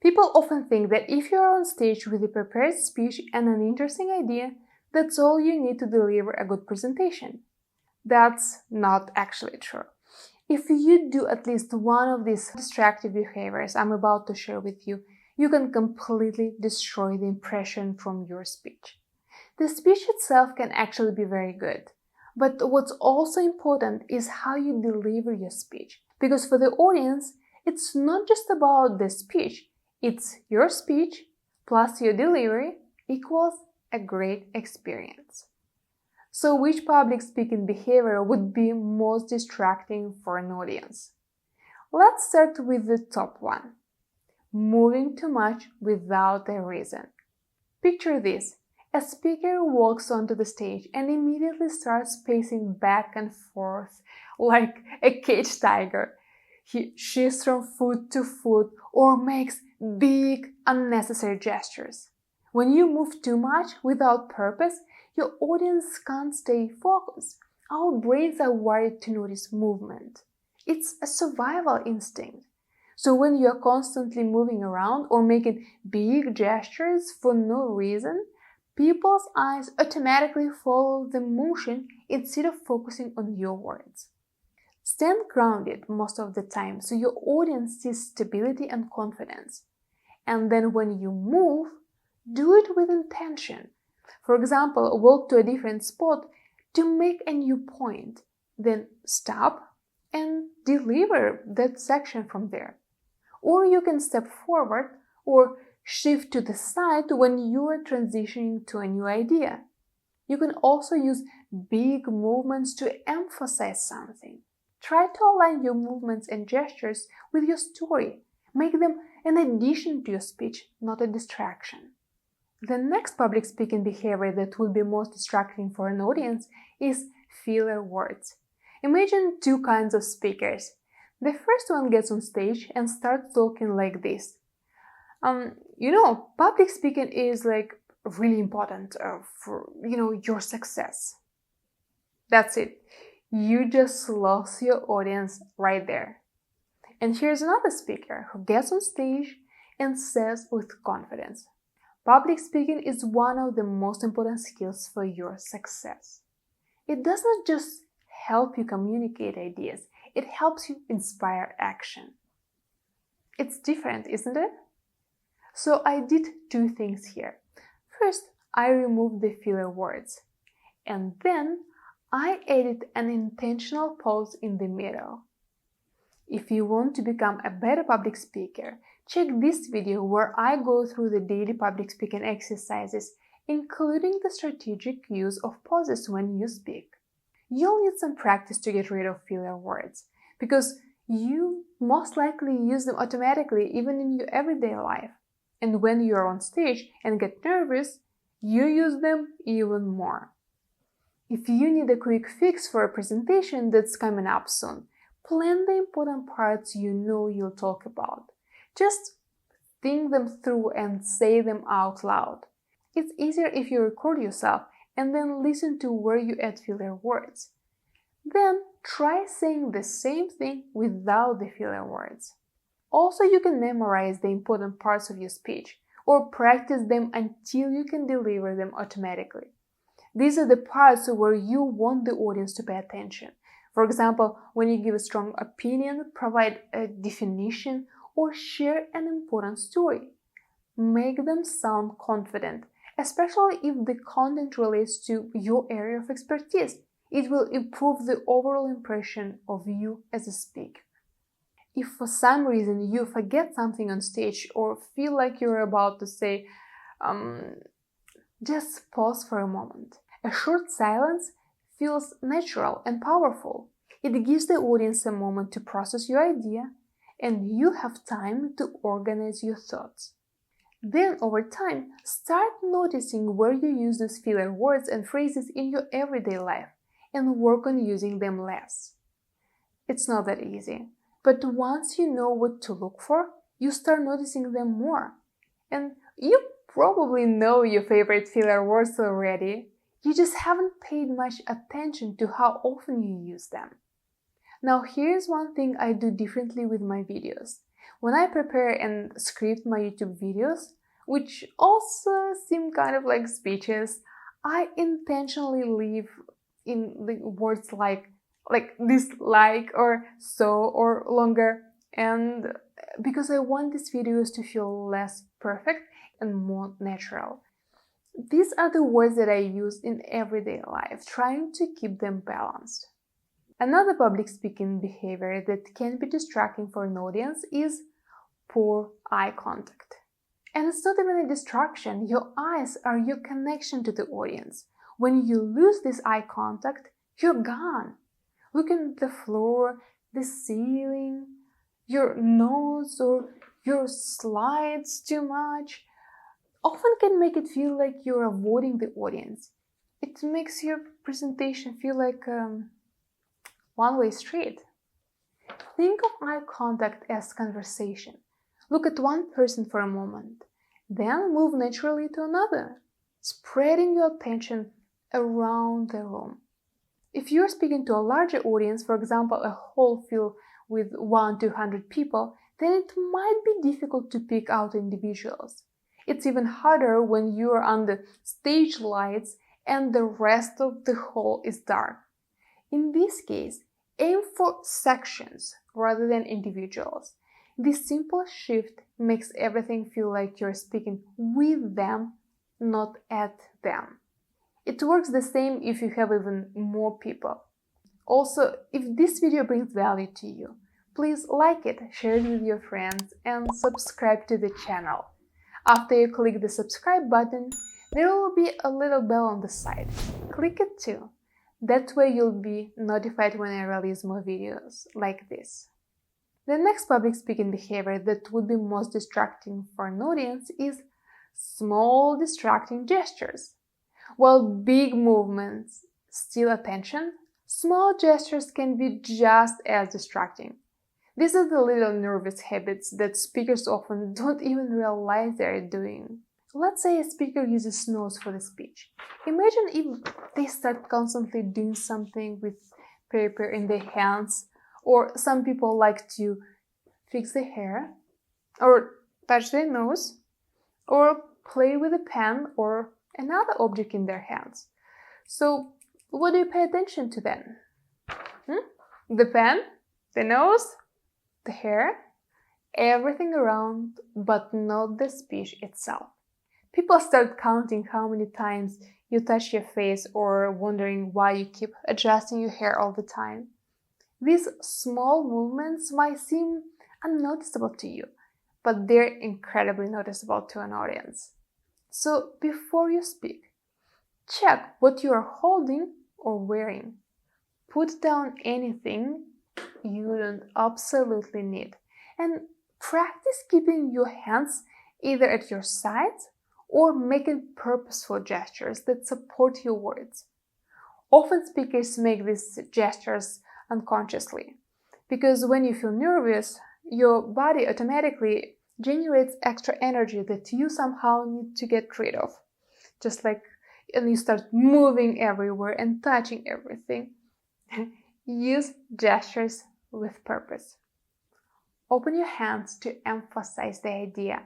People often think that if you are on stage with a prepared speech and an interesting idea, that's all you need to deliver a good presentation. That's not actually true. If you do at least one of these distractive behaviors I'm about to share with you, you can completely destroy the impression from your speech. The speech itself can actually be very good, but what's also important is how you deliver your speech. Because for the audience, it's not just about the speech, it's your speech plus your delivery equals a great experience. So which public speaking behavior would be most distracting for an audience? Let's start with the top one. Moving too much without a reason. Picture this. A speaker walks onto the stage and immediately starts pacing back and forth like a caged tiger. He shifts from foot to foot or makes big, unnecessary gestures. When you move too much without purpose, your audience can't stay focused. Our brains are wired to notice movement. It's a survival instinct. So when you're constantly moving around or making big gestures for no reason, people's eyes automatically follow the motion instead of focusing on your words. Stand grounded most of the time so your audience sees stability and confidence. And then when you move, do it with intention. For example, walk to a different spot to make a new point, then stop and deliver that section from there. Or you can step forward or shift to the side when you are transitioning to a new idea. You can also use big movements to emphasize something. Try to align your movements and gestures with your story. Make them an addition to your speech, not a distraction. The next public speaking behavior that will be most distracting for an audience is filler words. Imagine two kinds of speakers. The first one gets on stage and starts talking like this. Public speaking is really important for, your success. That's it. You just lost your audience right there. And here's another speaker who gets on stage and says with confidence, public speaking is one of the most important skills for your success. It does not just help you communicate ideas, it helps you inspire action. It's different, isn't it? So I did two things here. First, I removed the filler words. And then I added an intentional pause in the middle. If you want to become a better public speaker, check this video where I go through the daily public speaking exercises, including the strategic use of pauses when you speak. You'll need some practice to get rid of filler words, because you most likely use them automatically even in your everyday life. And when you're on stage and get nervous, you use them even more. If you need a quick fix for a presentation that's coming up soon, plan the important parts you know you'll talk about. Just think them through and say them out loud. It's easier if you record yourself and then listen to where you add filler words. Then try saying the same thing without the filler words. Also, you can memorize the important parts of your speech or practice them until you can deliver them automatically. These are the parts where you want the audience to pay attention. For example, when you give a strong opinion, provide a definition, or share an important story. Make them sound confident, especially if the content relates to your area of expertise. It will improve the overall impression of you as a speaker. If for some reason you forget something on stage or feel like you're about to say, just pause for a moment. A short silence feels natural and powerful. It gives the audience a moment to process your idea, and you have time to organize your thoughts. Then, over time, start noticing where you use these filler words and phrases in your everyday life and work on using them less. It's not that easy, but once you know what to look for, you start noticing them more. And you probably know your favorite filler words already. You just haven't paid much attention to how often you use them. Now, here's one thing I do differently with my videos. When I prepare and script my YouTube videos, which also seem kind of like speeches, I intentionally leave in the words like this, like, or so, or longer, and because I want these videos to feel less perfect and more natural. These are the words that I use in everyday life, trying to keep them balanced. Another public speaking behavior that can be distracting for an audience is poor eye contact. And it's not even a distraction, your eyes are your connection to the audience. When you lose this eye contact, you're gone. Looking at the floor, the ceiling, your nose, or your slides too much often can make it feel like you're avoiding the audience. It makes your presentation feel like a one-way street. Think of eye contact as conversation. Look at one person for a moment, then move naturally to another, spreading your attention around the room. If you're speaking to a larger audience, for example, a whole field with 100-200 people, then it might be difficult to pick out individuals. It's even harder when you're under stage lights and the rest of the hall is dark. In this case, aim for sections rather than individuals. This simple shift makes everything feel like you're speaking with them, not at them. It works the same if you have even more people. Also, if this video brings value to you, please like it, share it with your friends, and subscribe to the channel. After you click the subscribe button, there will be a little bell on the side. Click it too. That way you'll be notified when I release more videos like this. The next public speaking behavior that would be most distracting for an audience is small distracting gestures. While big movements steal attention, small gestures can be just as distracting. These are the little nervous habits that speakers often don't even realize they're doing. Let's say a speaker uses nose for the speech. Imagine if they start constantly doing something with paper in their hands, or some people like to fix their hair, or touch their nose, or play with a pen or another object in their hands. So, what do you pay attention to then? The pen? The nose? The hair? Everything around, but not the speech itself. People start counting how many times you touch your face or wondering why you keep adjusting your hair all the time. These small movements might seem unnoticeable to you, but they're incredibly noticeable to an audience. So before you speak, check what you are holding or wearing. Put down anything you don't absolutely need, and practice keeping your hands either at your sides or making purposeful gestures that support your words. Often speakers make these gestures unconsciously, because when you feel nervous, your body automatically generates extra energy that you somehow need to get rid of. And you start moving everywhere and touching everything. Use gestures with purpose. Open your hands to emphasize the idea.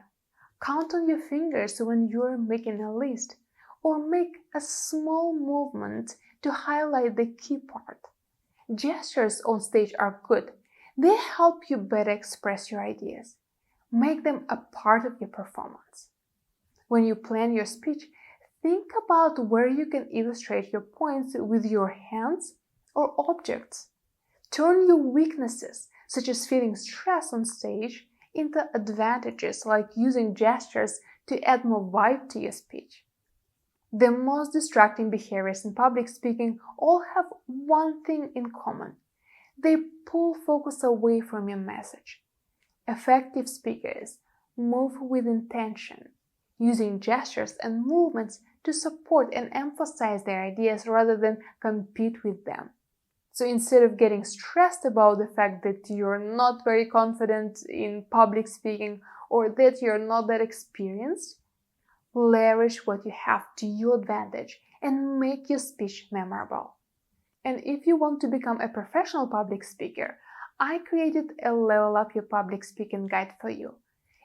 Count on your fingers when you are making a list, or make a small movement to highlight the key part. Gestures on stage are good. They help you better express your ideas. Make them a part of your performance. When you plan your speech, think about where you can illustrate your points with your hands or objects. Turn your weaknesses, such as feeling stress on stage, into advantages like using gestures to add more vibe to your speech. The most distracting behaviors in public speaking all have one thing in common. They pull focus away from your message. Effective speakers move with intention, using gestures and movements to support and emphasize their ideas rather than compete with them. So instead of getting stressed about the fact that you're not very confident in public speaking or that you're not that experienced, leverage what you have to your advantage and make your speech memorable. And if you want to become a professional public speaker, I created a Level Up Your Public Speaking guide for you.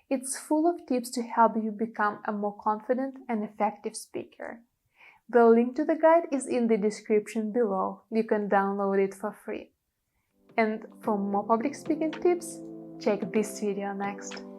It's full of tips to help you become a more confident and effective speaker. The link to the guide is in the description below. You can download it for free. And for more public speaking tips, check this video next.